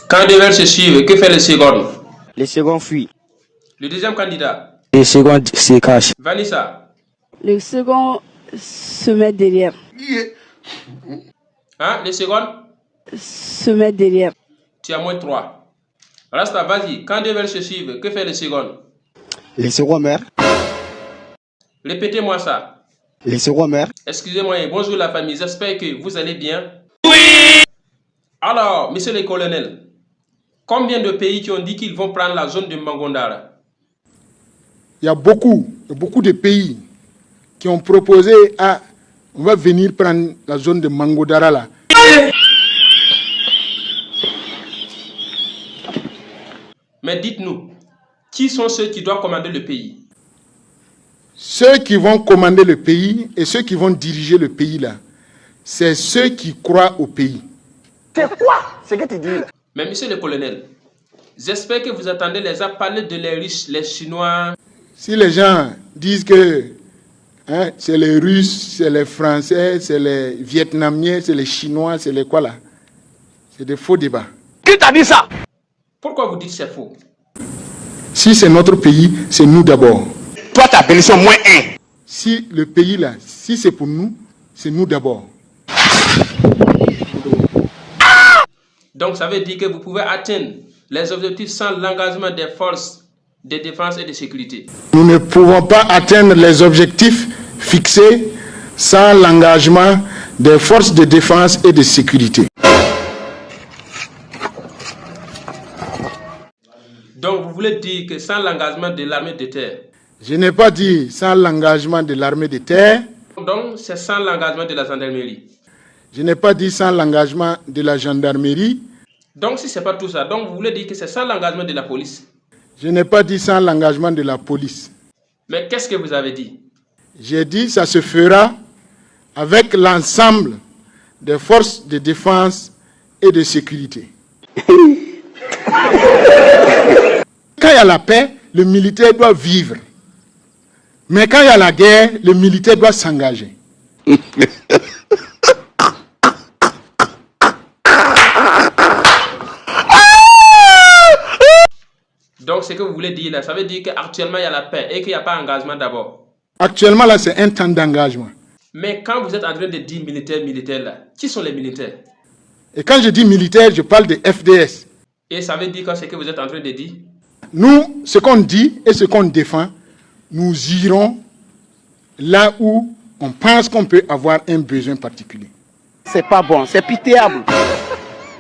Quand deux veulent se suivre, que fait le second? Le second fuit. Le deuxième candidat? Le second se cache. Vanessa? Le second se met derrière. Hein? Le second? Se met derrière. Tu as moins 3. Rasta, vas-y. Quand deux veulent se suivre, que fait le second? Le second meurt. Répétez-moi ça. Le second meurt. Excusez-moi et bonjour la famille, j'espère que vous allez bien. Oui! Alors, monsieur le colonel, combien de pays qui ont dit qu'ils vont prendre la zone de Mangondara? Il y a beaucoup de pays qui ont proposé on va venir prendre la zone de Mangondara là. Mais dites-nous, qui sont ceux qui doivent commander le pays? Ceux qui vont commander le pays et ceux qui vont diriger le pays là, c'est ceux qui croient au pays. C'est quoi ce que tu dis là? Mais monsieur le colonel, j'espère que vous attendez les parler de les riches, les Chinois. Si les gens disent que c'est les Russes, c'est les Français, c'est les Vietnamiens, c'est les Chinois, c'est les quoi là, c'est des faux débats. Qui t'a dit ça? Pourquoi vous dites c'est faux? Si c'est notre pays, c'est nous d'abord. Toi, ta bénédiction moins 1. Si le pays là, si c'est pour nous, c'est nous d'abord. Donc ça veut dire que vous pouvez atteindre les objectifs sans l'engagement des forces de défense et de sécurité. Nous ne pouvons pas atteindre les objectifs fixés sans l'engagement des forces de défense et de sécurité. Donc vous voulez dire que sans l'engagement de l'armée de terre? Je n'ai pas dit sans l'engagement de l'armée de terre. Donc c'est sans l'engagement de la gendarmerie? Je n'ai pas dit sans l'engagement de la gendarmerie. Donc si ce n'est pas tout ça, donc vous voulez dire que c'est sans l'engagement de la police? Je n'ai pas dit sans l'engagement de la police. Mais qu'est-ce que vous avez dit? J'ai dit ça se fera avec l'ensemble des forces de défense et de sécurité. Quand il y a la paix, le militaire doit vivre. Mais quand il y a la guerre, le militaire doit s'engager. Donc ce que vous voulez dire là, ça veut dire qu'actuellement il y a la paix et qu'il n'y a pas d'engagement d'abord. Actuellement là, c'est un temps d'engagement. Mais quand vous êtes en train de dire militaire là, qui sont les militaires? Et quand je dis militaire, je parle de FDS. Et ça veut dire que ce que vous êtes en train de dire? Nous, ce qu'on dit et ce qu'on défend, nous irons là où on pense qu'on peut avoir un besoin particulier. C'est pas bon, c'est pitiable.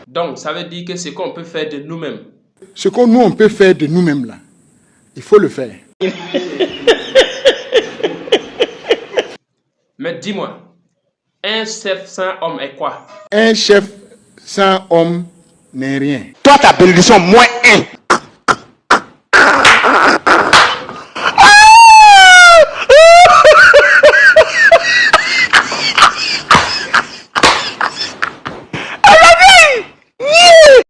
Donc ça veut dire que ce qu'on peut faire de nous-mêmes. Ce que nous, on peut faire de nous-mêmes là, il faut le faire. Mais dis-moi, un chef sans homme est quoi? Un chef sans homme n'est rien. Toi, ta bénédiction moins 1.